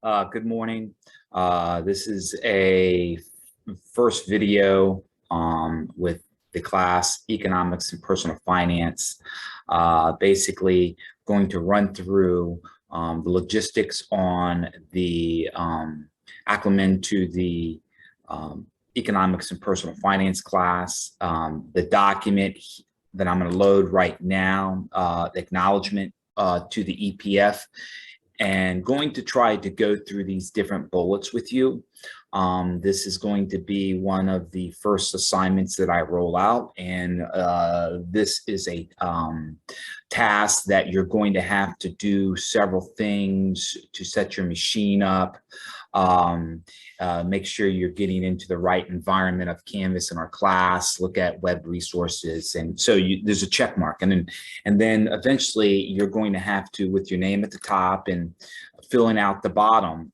Good morning. This is a first video with the class Economics and Personal Finance. Basically going to run through the logistics on the acclimate to the Economics and Personal Finance class. The document that I'm going to load right now, the acknowledgement to the EPF, and going to try to go through these different bullets with you. This is going to be one of the first assignments that I roll out, and this is a task that you're going to have to do several things to set your machine up. Make sure you're getting into the right environment of Canvas in our class, look at web resources. And so there's a check mark. And then eventually you're going to have to, with your name at the top and filling out the bottom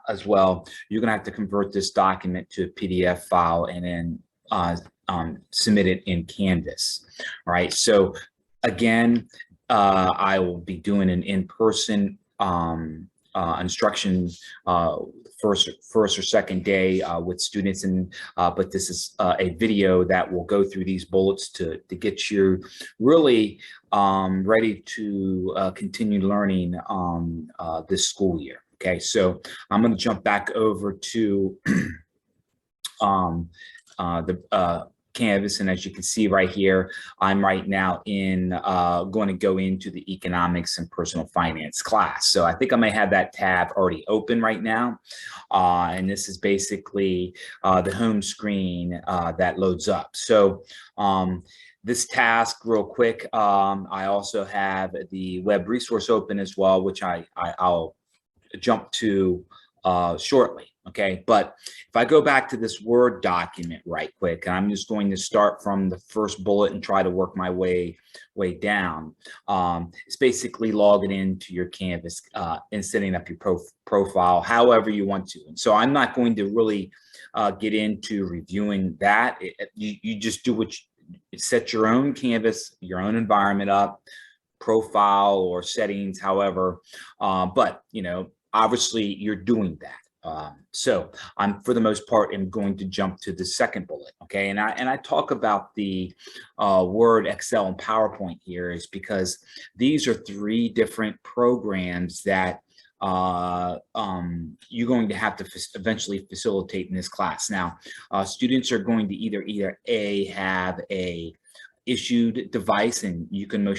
as well, you're going to have to convert this document to a PDF file and then submit it in Canvas. All right. So again, I will be doing an in-person instruction first or second day with students, and but this is a video that will go through these bullets to get you really ready to continue learning this school year. Okay, so I'm going to jump back over to the Canvas, and as you can see right here, I'm right now in going to go into the Economics and Personal Finance class. So I think I may have that tab already open right now, and this is basically the home screen that loads up. So this task, real quick, I also have the web resource open as well, which I'll jump to shortly. Okay, but if I go back to this Word document right quick, and I'm just going to start from the first bullet and try to work my way down. It's basically logging into your Canvas and setting up your profile however you want to. And so I'm not going to really get into reviewing that. You just do what you set your own Canvas, your own environment up, profile or settings, however. But you know, obviously you're doing that. So I'm, for the most part, am going to jump to the second bullet. Okay, and I talk about the Word, Excel, and PowerPoint here is because these are three different programs that you're going to have to eventually facilitate in this class. Now, students are going to either A, have a issued device, and you can most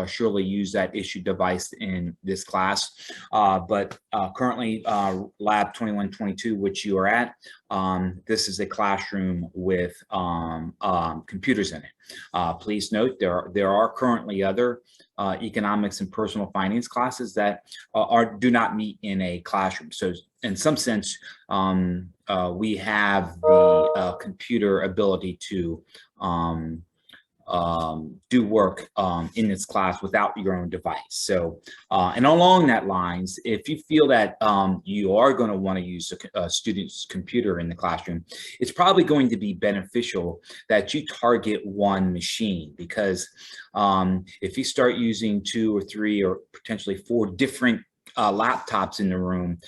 surely use that issued device in this class, but currently lab 2122, which you are at, this is a classroom with computers in it. Please note there are currently other economics and personal finance classes that do not meet in a classroom. So in some sense, we have the computer ability to do work in this class without your own device. So, and along that lines, if you feel that you are going to want to use a student's computer in the classroom, it's probably going to be beneficial that you target one machine, because if you start using 2 or 3 or potentially 4 different laptops in the room,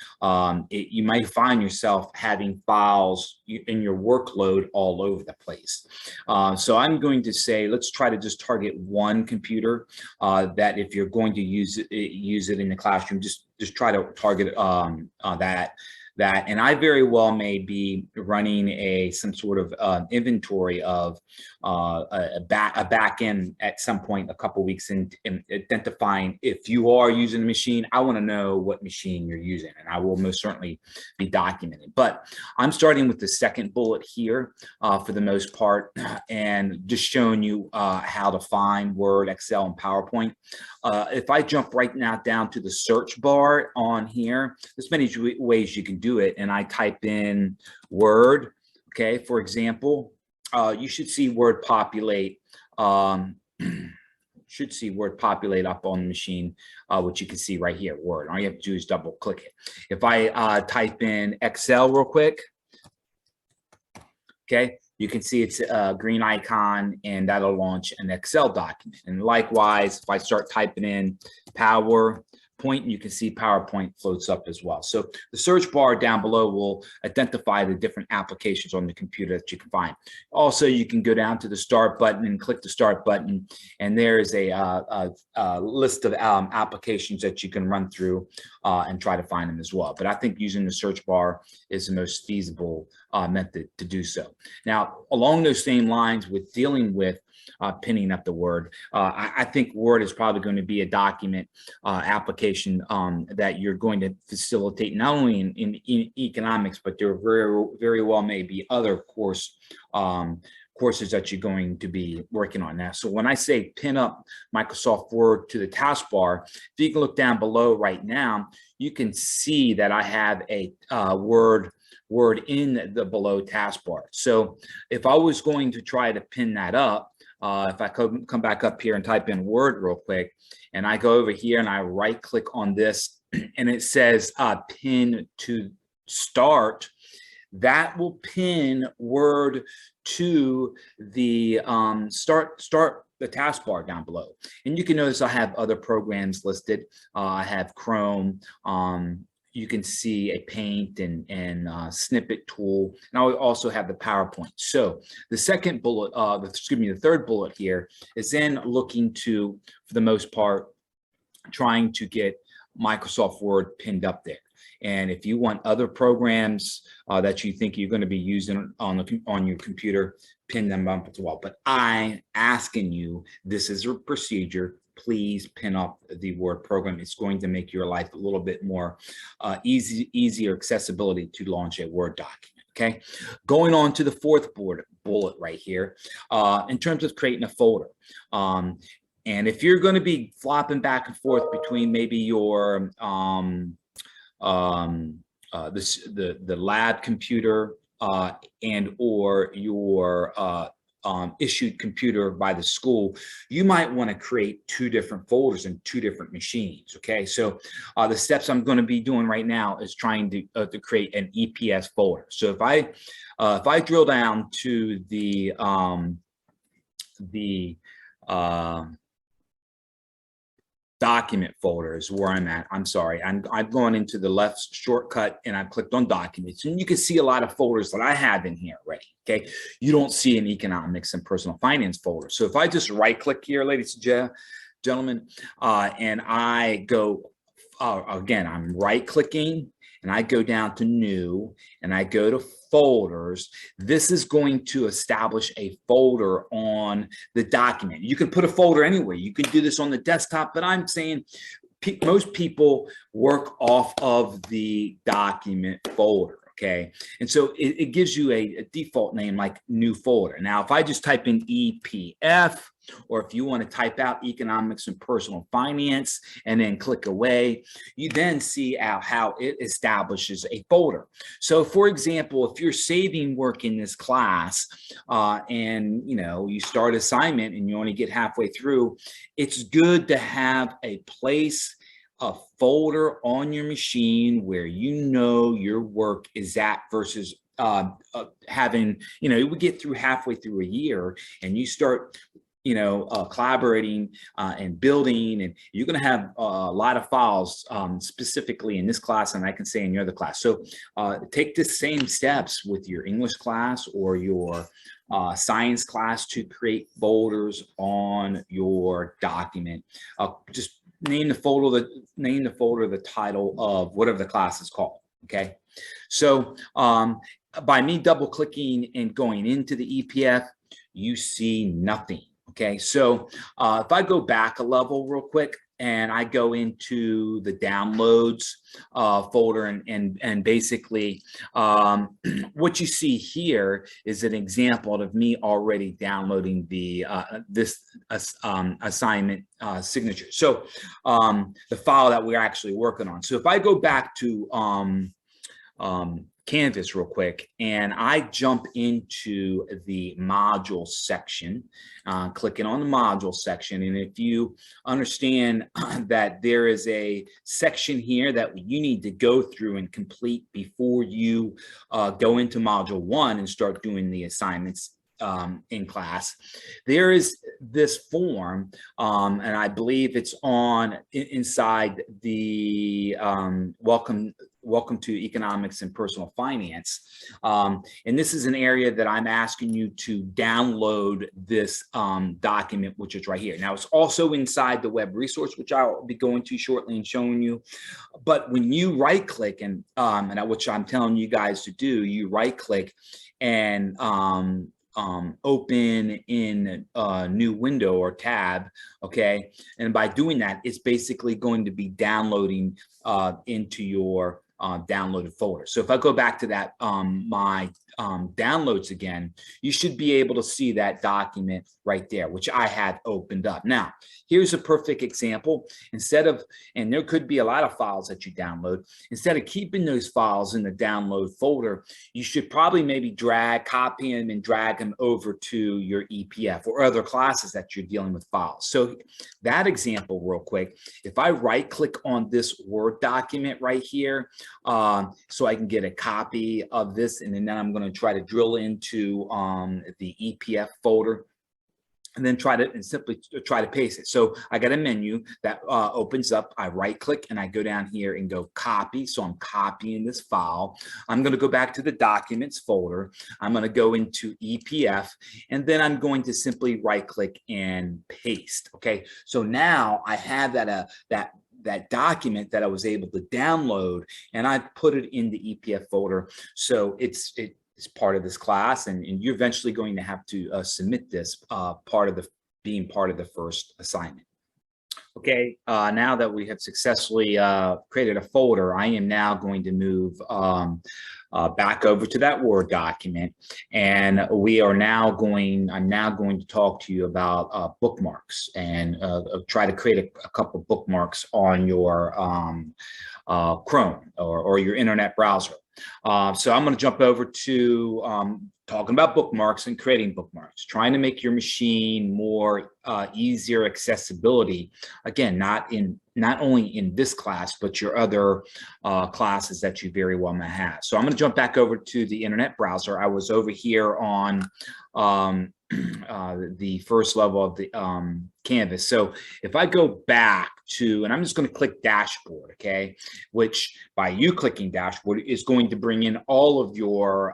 you might find yourself having files in your workload all over the place. So I'm going to say, let's try to just target one computer that if you're going to use it in the classroom, just try to target that. And I very well may be running some sort of inventory of a back end at some point, a couple weeks in identifying if you are using a machine. I want to know what machine you're using, and I will most certainly be documenting. But I'm starting with the second bullet here for the most part, and just showing you how to find Word, Excel, and PowerPoint. If I jump right now down to the search bar on here, there's many ways you can do it, and I type in Word. Okay, for example, you should see Word populate. Should see Word populate up on the machine, which you can see right here, Word. All you have to do is double click it. If I type in Excel real quick, okay, you can see it's a green icon, and that'll launch an Excel document. And likewise, if I start typing in point, and you can see PowerPoint floats up as well. So the search bar down below will identify the different applications on the computer that you can find. Also, you can go down to the start button and click the start button, and there is a list of applications that you can run through and try to find them as well. But I think using the search bar is the most feasible method to do so. Now, along those same lines with dealing with pinning up the Word, I think Word is probably going to be a document application that you're going to facilitate not only in economics, but there very well may be other courses that you're going to be working on now. So when I say pin up Microsoft Word to the taskbar, if you can look down below right now, you can see that I have a Word in the below taskbar. So if I was going to try to pin that up, if I come back up here and type in Word real quick, and I go over here and I right click on this and it says pin to start, that will pin Word to the start the taskbar down below. And you can notice I have other programs listed. I have Chrome. You can see a paint and snippet tool, and I also have the PowerPoint. So the second bullet, the third bullet here is then looking to, for the most part, trying to get Microsoft Word pinned up there. And if you want other programs that you think you're going to be using on your computer, pin them up as well. But I'm asking you, this is a procedure. Please pin up the Word program. It's going to make your life a little bit more easier accessibility to launch a Word document. Okay, going on to the fourth bullet right here, in terms of creating a folder. And if you're going to be flopping back and forth between maybe your the lab computer and or your issued computer by the school, you might want to create two different folders and two different machines. Okay, so the steps I'm going to be doing right now is trying to create an EPS folder. So if I drill down to the document folder is where I'm at. I'm sorry. I've gone into the left shortcut and I've clicked on documents, and you can see a lot of folders that I have in here already. Okay. You don't see an economics and personal finance folder. So if I just right click here, ladies and gentlemen, and I go, again, I'm right clicking and I go down to new and I go to folders, this is going to establish a folder on the document. You can put a folder anywhere. You can do this on the desktop, but I'm saying most people work off of the document folder. Okay, and so it gives you a default name like new folder. Now, if I just type in EPF, or if you want to type out economics and personal finance and then click away, you then see how it establishes a folder. So for example, if you're saving work in this class and you start assignment and you only get halfway through, it's good to have a place, a folder on your machine where your work is at versus having, we get through halfway through a year and you start collaborating and building, and you're going to have a lot of files specifically in this class, and I can say in your other class. So take the same steps with your English class or your science class to create folders on your document. Just name the folder the title of whatever the class is called. Okay, so by me double clicking and going into the EPF, you see nothing. Okay, so if I go back a level real quick and I go into the downloads folder and basically what you see here is an example of me already downloading the this assignment signature. So the file that we're actually working on. So if I go back to Canvas real quick and I jump into the module section, clicking on the module section, and if you understand that there is a section here that you need to go through and complete before you go into module 1 and start doing the assignments in class, there is this form, and I believe it's on inside the Welcome to Economics and Personal Finance. And this is an area that I'm asking you to download this document, which is right here. Now, it's also inside the web resource, which I'll be going to shortly and showing you. But when you right click and which I'm telling you guys to do, you right click and open in a new window or tab, okay? And by doing that, it's basically going to be downloading into your downloaded folder. So if I go back to that, my downloads again, you should be able to see that document right there, which I have opened up. Now, here's a perfect example. Instead of, and there could be a lot of files that you download, instead of keeping those files in the download folder, you should probably maybe copy them and drag them over to your EPF or other classes that you're dealing with files. So that example real quick, if I right click on this Word document right here, so I can get a copy of this, and then I'm going to try to drill into the EPF folder, and then simply try to paste it. So I got a menu that opens up. I right click and I go down here and go copy. So I'm copying this file. I'm going to go back to the documents folder. I'm going to go into EPF, and then I'm going to simply right click and paste. Okay. So now I have that document that I was able to download, and I put it in the EPF folder. So it's part of this class, and you're eventually going to have to submit this being part of the first assignment. Okay, now that we have successfully created a folder, I am now going to move back over to that Word document, and I'm now going to talk to you about bookmarks, and try to create a couple of bookmarks on your Chrome or your internet browser. So I'm going to jump over to talking about bookmarks and creating bookmarks, trying to make your machine more easier accessibility. Again, not only in this class, but your other classes that you very well may have. So I'm going to jump back over to the internet browser. I was over here on the first level of the Canvas. So if I go back to, and I'm just going to click dashboard, okay, which by you clicking dashboard is going to bring in all of your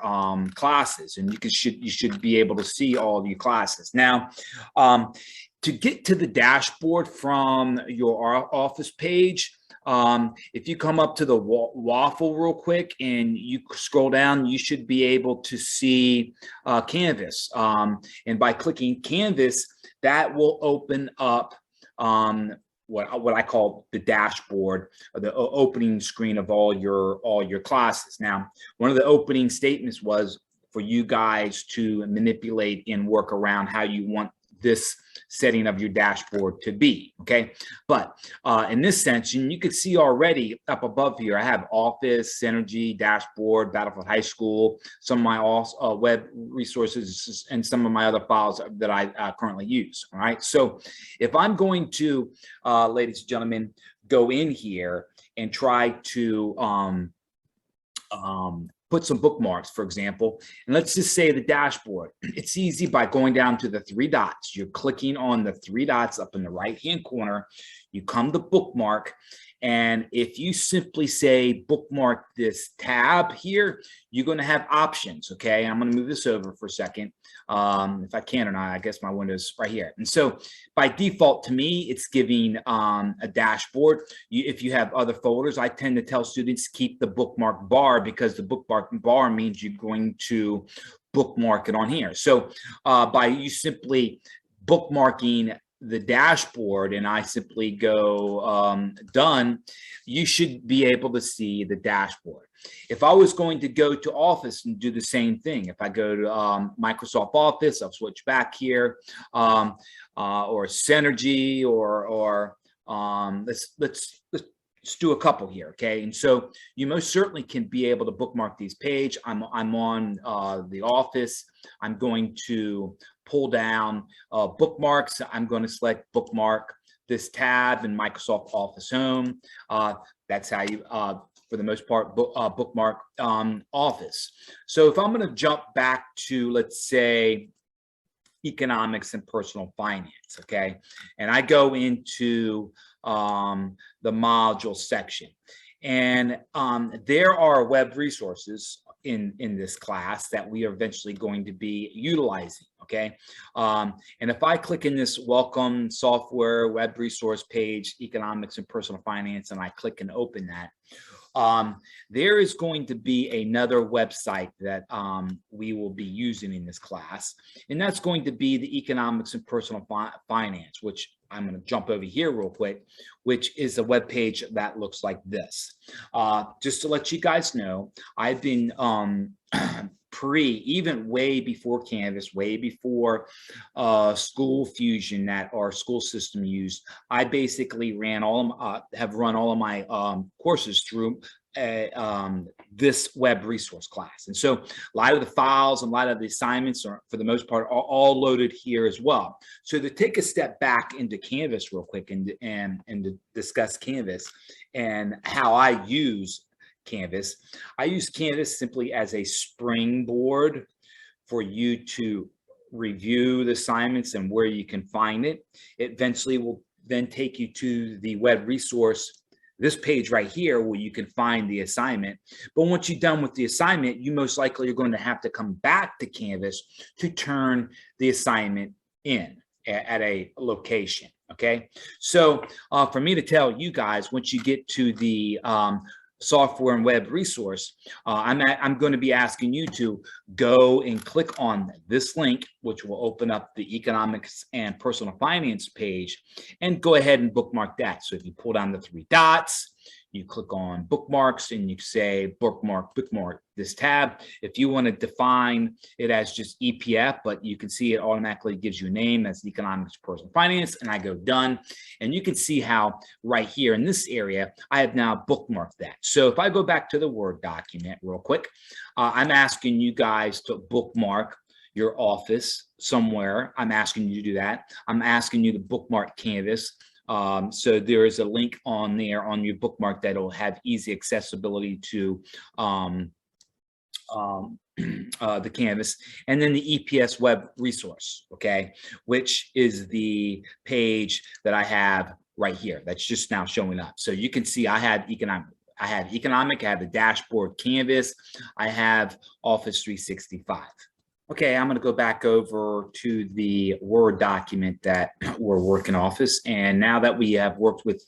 classes, and you should be able to see all of your classes. Now, to get to the dashboard from your Office page, if you come up to the waffle real quick and you scroll down, you should be able to see Canvas. And by clicking Canvas, that will open up what I call the dashboard, or the opening screen of all your classes. Now, one of the opening statements was for you guys to manipulate and work around how you want this setting of your dashboard to be, okay? But in this sense, you can see already up above here, I have Office, Synergy, Dashboard, Battlefield High School, some of my web resources, and some of my other files that I currently use, all right? So if I'm going to, ladies and gentlemen, go in here and try to put some bookmarks, for example, and let's just say the dashboard. It's easy by going down to the three dots. You're clicking on the three dots up in the right-hand corner. You come to bookmark, and if you simply say bookmark this tab here, you're going to have options, okay? I'm going to move this over for a second. If I can or not, I guess my window's right here. And so by default, to me, it's giving a dashboard. If you have other folders, I tend to tell students keep the bookmark bar, because the bookmark bar means you're going to bookmark it on here. So by you simply bookmarking the dashboard and I simply go done, you should be able to see the dashboard. If I was going to go to Office and do the same thing, if I go to Microsoft Office, I'll switch back here, or Synergy, or let's do a couple here, okay? And so you most certainly can be able to bookmark these pages. I'm on the Office. I'm going to pull down bookmarks. I'm going to select bookmark this tab in Microsoft Office Home. That's how you, for the most part, bookmark Office. So if I'm going to jump back to, let's say, economics and personal finance, okay? And I go into the module section. And there are web resources in this class that we are eventually going to be utilizing, okay? And if I click in this welcome software web resource page, economics and personal finance, and I click and open that, there is going to be another website that we will be using in this class, and that's going to be the economics and personal finance, which I'm going to jump over here real quick, which is a web page that looks like this. Just to let you guys know, I've been even way before Canvas, way before School Fusion that our school system used. I basically have run all of my courses through this web resource class. And so a lot of the files and a lot of the assignments are, for the most part, are all loaded here as well. So to take a step back into Canvas real quick and to discuss Canvas and how I use Canvas, I use Canvas simply as a springboard for you to review the assignments and where you can find it. It eventually will then take you to the web resource, this page right here, where you can find the assignment. But once you're done with the assignment, you most likely are going to have to come back to Canvas to turn the assignment in at a location, okay? So for me to tell you guys, once you get to the software and web resource, I'm going to be asking you to go and click on this link, which will open up the economics and personal finance page, and go ahead and bookmark that. So if you pull down the three dots, you click on bookmarks and you say bookmark this tab. If you want to define it as just EPF, but you can see it automatically gives you a name, that's economics personal finance, and I go done. And you can see how right here in this area, I have now bookmarked that. So if I go back to the Word document real quick, I'm asking you guys to bookmark your office somewhere. I'm asking you to do that. I'm asking you to bookmark Canvas. So there is a link on there on your bookmark that will have easy accessibility to the Canvas, and then the EPS web resource, okay, which is the page that I have right here that's just now showing up. So you can see I have economic, I have the dashboard Canvas, I have Office 365. Okay, I'm going to go back over to the Word document that we're working Office. And now that we have worked with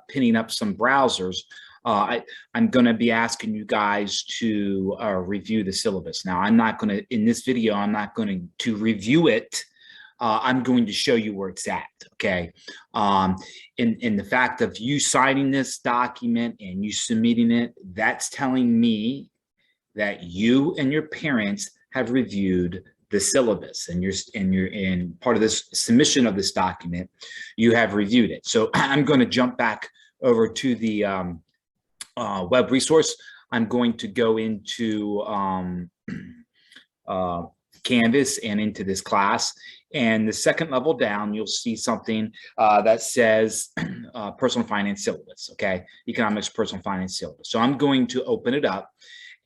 pinning up some browsers, I'm going to be asking you guys to review the syllabus. Now, I'm not going to, in this video, I'm not going to review it. I'm going to show you where it's at, okay? In the fact of you signing this document and you submitting it, that's telling me that you and your parents have reviewed the syllabus, and you're in part of this submission of this document, you have reviewed it. So I'm going to jump back over to the web resource. I'm going to go into Canvas and into this class. And the second level down, you'll see something that says personal finance syllabus, okay? Economics personal finance syllabus. So I'm going to open it up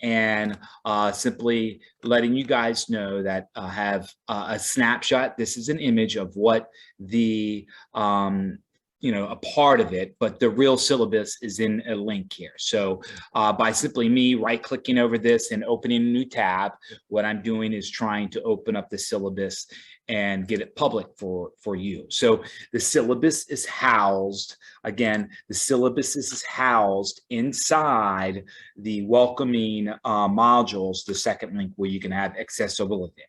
and simply letting you guys know that I have a snapshot. This is an image of what the, a part of it, but the real syllabus is in a link here. So by simply me right-clicking over this and opening a new tab, what I'm doing is trying to open up the syllabus and get it public for you. So the syllabus is housed, again, the syllabus is housed inside the welcoming modules, the second link where you can have accessibility.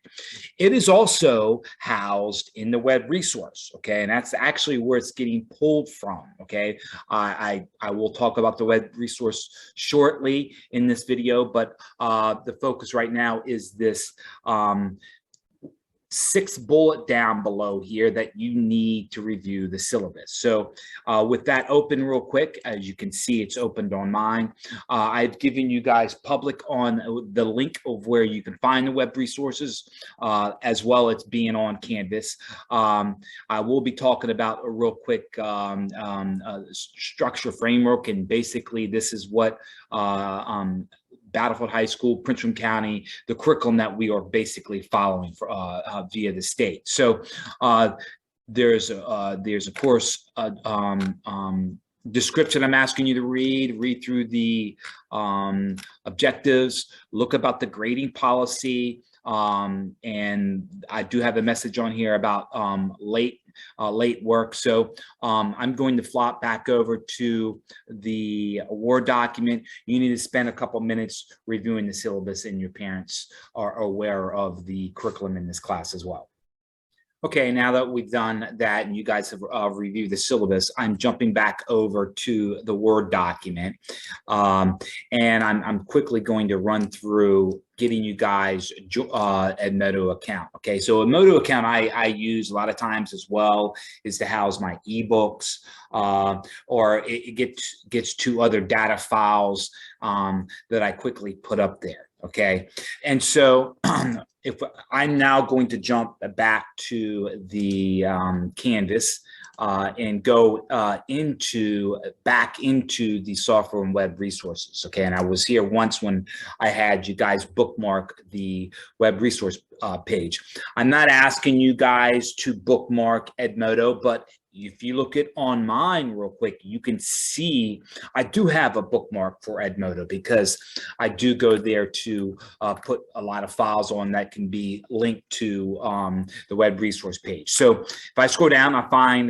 It is also housed in the web resource, okay? And that's actually where it's getting pulled from, okay? I will talk about the web resource shortly in this video, but the focus right now is this 6 bullet down below here that you need to review the syllabus. So with that open real quick, as you can see, it's opened on mine. I've given you guys public on the link of where you can find the web resources, as well as being on Canvas. I will be talking about a real quick structure framework, and basically this is what Battlefield High School, Prince William County, the curriculum that we are basically following for, via the state. So there's of course description I'm asking you to read through the objectives, look about the grading policy, and I do have a message on here about late work. So I'm going to flop back over to the Word document. You need to spend a couple minutes reviewing the syllabus, and your parents are aware of the curriculum in this class as well. Okay, now that we've done that and you guys have reviewed the syllabus, I'm jumping back over to the Word document. And I'm quickly going to run through getting you guys Edmodo account. Okay, so Edmodo account I use a lot of times as well is to house my ebooks, or it gets to other data files that I quickly put up there. Okay, and so if I'm now going to jump back to the Canvas and go back into the software and web resources. Okay, and I was here once when I had you guys bookmark the web resource page. I'm not asking you guys to bookmark Edmodo, but if you look at on mine real quick, you can see I do have a bookmark for Edmodo because I do go there to put a lot of files on that can be linked to the web resource page. So if I scroll down, I find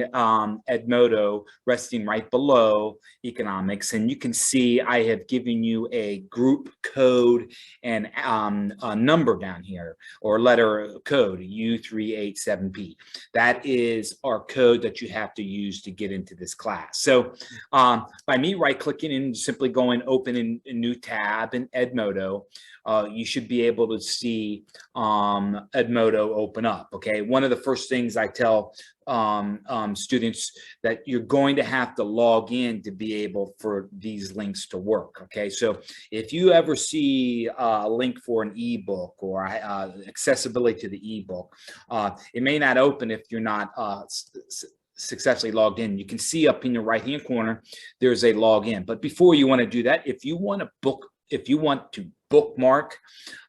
Edmodo resting right below economics, and you can see I have given you a group code and a number down here, or letter code U387P. That is our code that you have to use to get into this class. So by me right-clicking and simply going open in a new tab in Edmodo, you should be able to see Edmodo open up. Okay, one of the first things I tell students that you're going to have to log in to be able for these links to work. Okay, so if you ever see a link for an ebook or accessibility to the ebook, it may not open if you're not successfully logged in. You can see up in the right hand corner there's a login. But before you want to do that, if you want to bookmark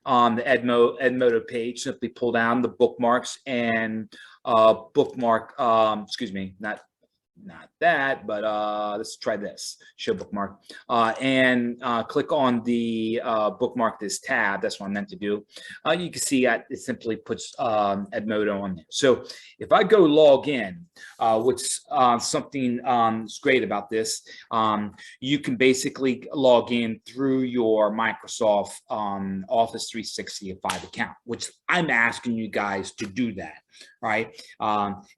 the Edmodo page, simply pull down the bookmarks and bookmark, excuse me, not that, but let's try this, show bookmark, and click on the bookmark this tab. That's what I meant to do. You can see it simply puts Edmodo on there. So if I go log in, what's something that's great about this, you can basically log in through your Microsoft Office 365 account, which I'm asking you guys to do that, right?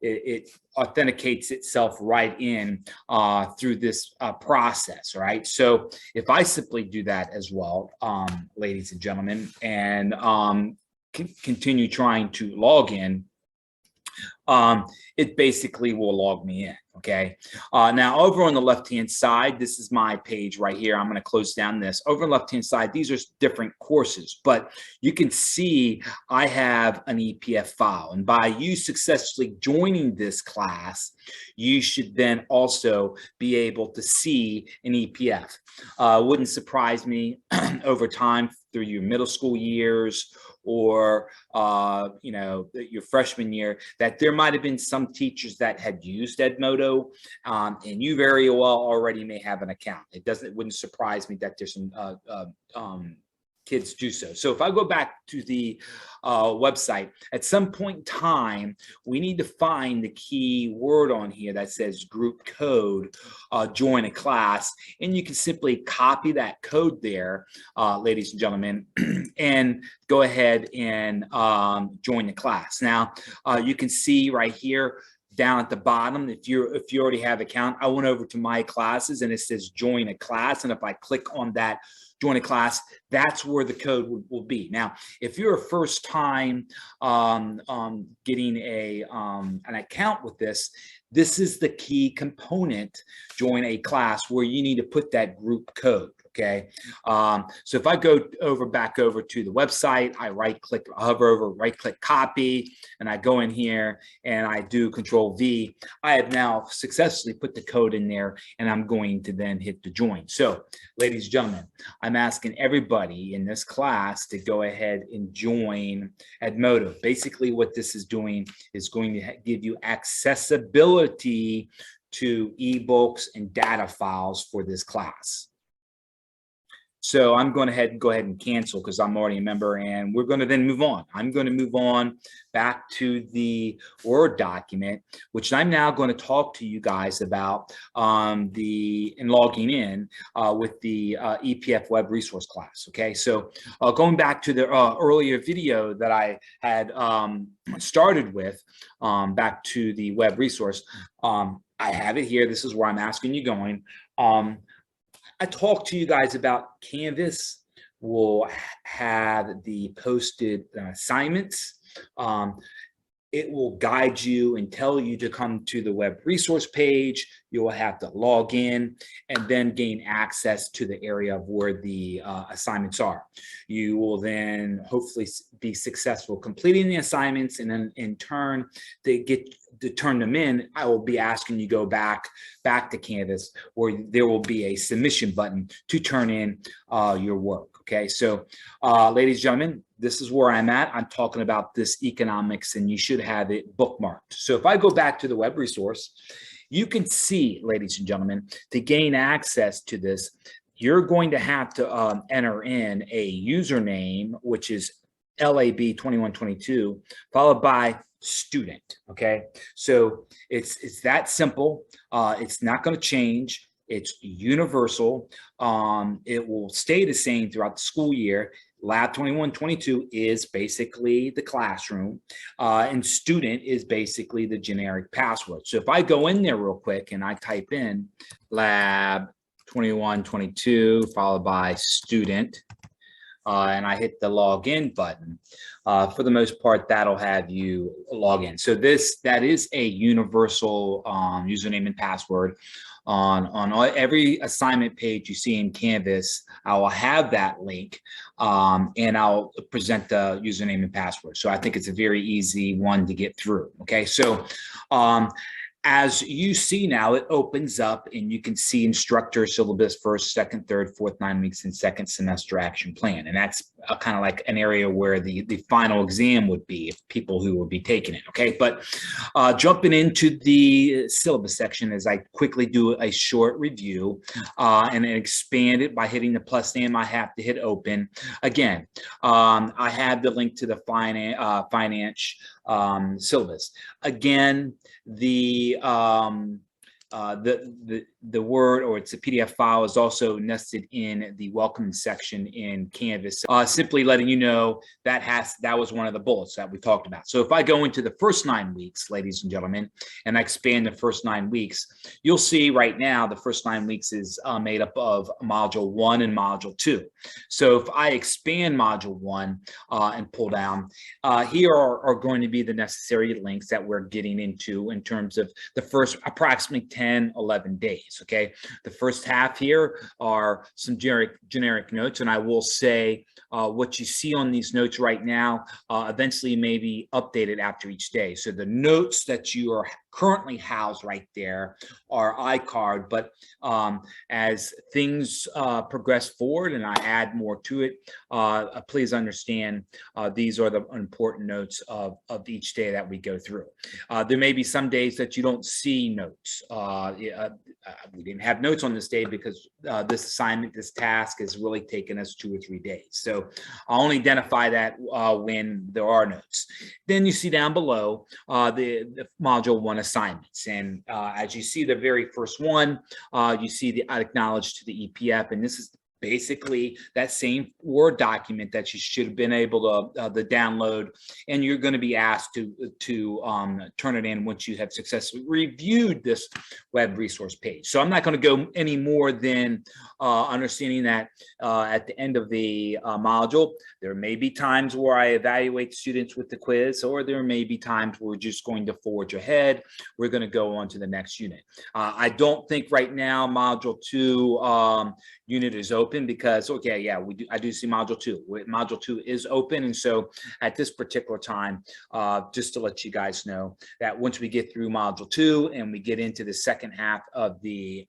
It authenticates itself right in through this process, right? So if I simply do that as well, ladies and gentlemen, and continue trying to log in, it basically will log me in. Okay. Now over on the left-hand side, this is my page right here. I'm going to close down this. Over on the left-hand side, these are different courses, but you can see I have an EPF file. And by you successfully joining this class, you should then also be able to see an EPF. Wouldn't surprise me over time through your middle school years or you know, your freshman year, that there might have been some teachers that had used Edmodo, and you very well already may have an account. It wouldn't surprise me that there's some kids do so. So if I go back to the website, at some point in time, we need to find the key word on here that says group code, join a class, and you can simply copy that code there, ladies and gentlemen, and go ahead and join the class. Now, you can see right here, down at the bottom, if you already have an account, I went over to my classes and it says join a class, and if I click on that join a class, that's where the code will be. Now, if you're a first time getting an account with this is the key component, join a class, where you need to put that group code. Okay, so if I go back over to the website, I hover over, right click copy, and I go in here and I do Control V. I have now successfully put the code in there, and I'm going to then hit the join. So, ladies and gentlemen, I'm asking everybody in this class to go ahead and join Edmodo. Basically, what this is doing is going to give you accessibility to ebooks and data files for this class. So I'm going to go ahead and cancel because I'm already a member, and we're going to then move on. I'm going to move on back to the Word document, which I'm now going to talk to you guys about logging in with the EPF web resource class. Okay, so going back to the earlier video that I had started with, back to the web resource, I have it here. This is where I'm asking you going. I talked to you guys about Canvas. We'll have the posted assignments. It will guide you and tell you to come to the web resource page. You will have to log in and then gain access to the area of where the assignments are. You will then hopefully be successful completing the assignments, and then in turn, to turn them in, I will be asking you go back to Canvas, where there will be a submission button to turn in your work. Okay, so ladies and gentlemen, this is where I'm at. I'm talking about this economics, and you should have it bookmarked. So if I go back to the web resource, you can see, ladies and gentlemen, to gain access to this, you're going to have to enter in a username, which is LAB2122, followed by student. Okay, so it's that simple. It's not going to change. It's universal. It will stay the same throughout the school year. Lab 2122 is basically the classroom, and student is basically the generic password. So if I go in there real quick and I type in Lab 2122 followed by student, and I hit the login button, for the most part, that'll have you log in. So that is a universal username and password. On every assignment page you see in Canvas, I will have that link, and I'll present the username and password. So I think it's a very easy one to get through. Okay, so as you see now, it opens up and you can see instructor syllabus, first, second, third, fourth 9 weeks, and second semester action plan. And that's kind of like an area where the final exam would be, if people who would be taking it. Okay, but jumping into the syllabus section, as I quickly do a short review and then expand it by hitting the plus name, I have to hit open. Again, I have the link to the finance syllabus. Again, the Word, or it's a PDF file, is also nested in the welcome section in Canvas. Simply letting you know that was one of the bullets that we talked about. So if I go into the first 9 weeks, ladies and gentlemen, and I expand the first 9 weeks, you'll see right now the first 9 weeks is made up of Module 1 and Module 2. So if I expand Module 1 and pull down, here are going to be the necessary links that we're getting into in terms of the first approximately 10, 11 days. Okay, the first half here are some generic notes, and I will say what you see on these notes right now eventually may be updated after each day. So the notes that you are currently housed right there are iCard, but as things progress forward and I add more to it, please understand these are the important notes of each day that we go through. There may be some days that you don't see notes. We didn't have notes on this day because this assignment, this task has really taken us 2 or 3 days. So I'll only identify that when there are notes. Then you see down below the Module 1 assignments. And as you see the very first one, you see the acknowledge to the EPF, and this is basically that same Word document that you should have been able to download, and you're going to be asked to turn it in once you have successfully reviewed this web resource page. So I'm not going to go any more than understanding that at the end of the module, there may be times where I evaluate students with the quiz, or there may be times where we're just going to forge ahead. We're going to go on to the next unit. I don't think right now Module 2 unit is open. open because, okay, yeah, I do see module 2. Module 2 is open. And so at this particular time, just to let you guys know that once we get through module 2 and we get into the second half of the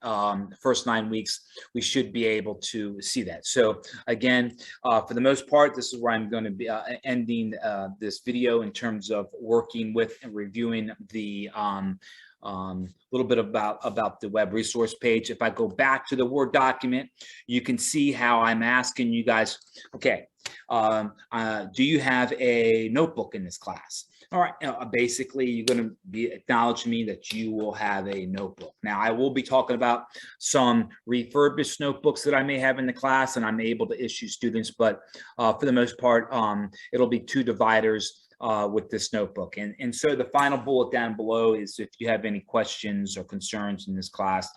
first 9 weeks, we should be able to see that. So again, for the most part, this is where I'm going to be ending this video in terms of working with and reviewing the little bit about the web resource page. If I go back to the Word document, you can see how I'm asking you guys, okay, do you have a notebook in this class? All right, basically, you're going to be acknowledging me that you will have a notebook. Now, I will be talking about some refurbished notebooks that I may have in the class, and I'm able to issue students, but for the most part, it'll be 2 dividers with this notebook. And so the final bullet down below is if you have any questions or concerns in this class,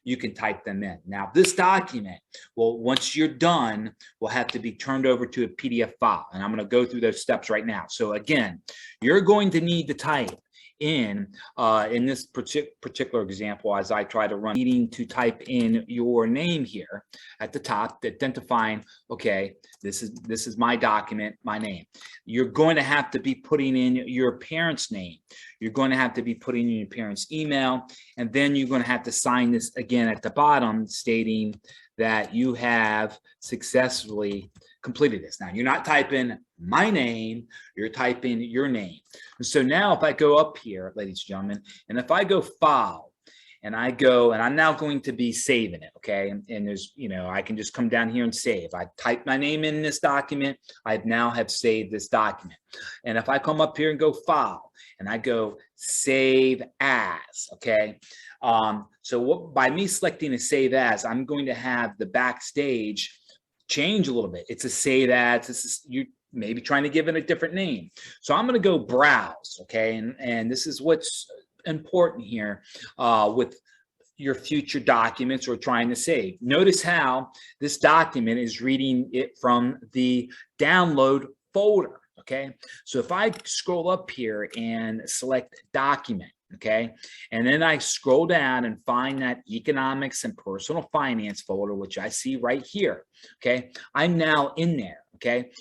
you can type them in. Now, this document, well, once you're done, will have to be turned over to a PDF file. And I'm going to go through those steps right now. So again, you're going to need to type in this particular example, as I try to run, needing to type in your name here at the top, identifying, okay, this is my document, my name. You're going to have to be putting in your parents' name. You're going to have to be putting in your parents' email, and then you're going to have to sign this again at the bottom stating that you have successfully completed this. Now, you're not typing my name, you're typing your name. And so now if I go up here, ladies and gentlemen, and if I go file, and I go, and I'm now going to be saving it, okay? And there's, I can just come down here and save. I type my name in this document, I now have saved this document. And if I come up here and go file, and I go save as, okay? So by me selecting a save as, I'm going to have the backstage change a little bit. It's a save as, this is, you maybe trying to give it a different name. So I'm going to go browse, okay? And this is what's important here with your future documents or trying to save. Notice how this document is reading it from the download folder, okay? So if I scroll up here and select document, okay, and then I scroll down and find that economics and personal finance folder, which I see right here, okay, I'm now in there, okay.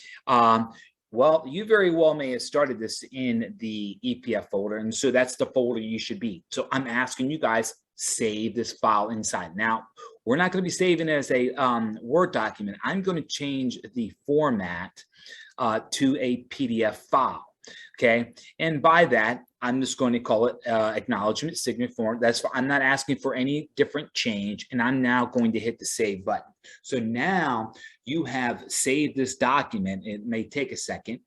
Well, you very well may have started this in the EPF folder, and so that's the folder you should be. So I'm asking you guys, save this file inside. Now, we're not going to be saving it as a Word document. I'm going to change the format to a PDF file, okay? And by that, I'm just going to call it acknowledgement signature form. I'm not asking for any different change, and I'm now going to hit the save button. So now you have saved this document. It may take a second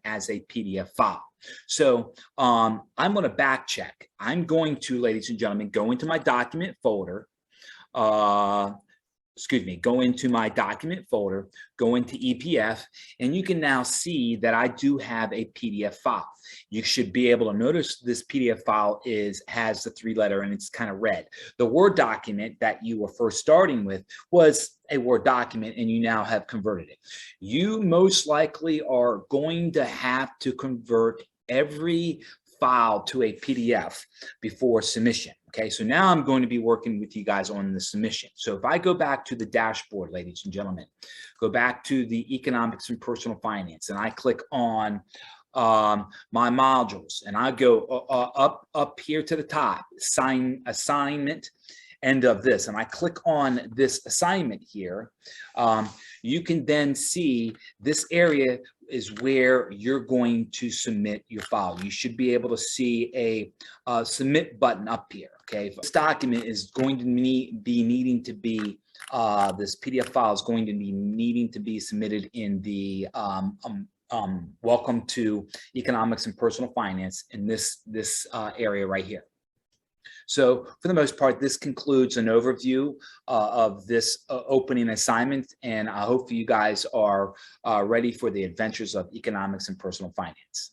as a PDF file. So I'm going to back check. I'm going to, ladies and gentlemen, go into my document folder. Go into my document folder, go into EPF, and you can now see that I do have a PDF file. You should be able to notice this PDF file has the 3-letter and it's kind of red. The Word document that you were first starting with was a Word document, and you now have converted it. You most likely are going to have to convert every file to a PDF before submission. Okay, so now I'm going to be working with you guys on the submission. So if I go back to the dashboard, ladies and gentlemen, go back to the economics and personal finance, and I click on my modules, and I go up here to the top, assignment, end of this, and I click on this assignment here. You can then see this area is where you're going to submit your file. You should be able to see a submit button up here. Okay, this document is going to be needing to be this PDF file is going to be needing to be submitted in the welcome to economics and personal finance in this area right here. So for the most part, this concludes an overview of this opening assignment, and I hope you guys are ready for the adventures of economics and personal finance.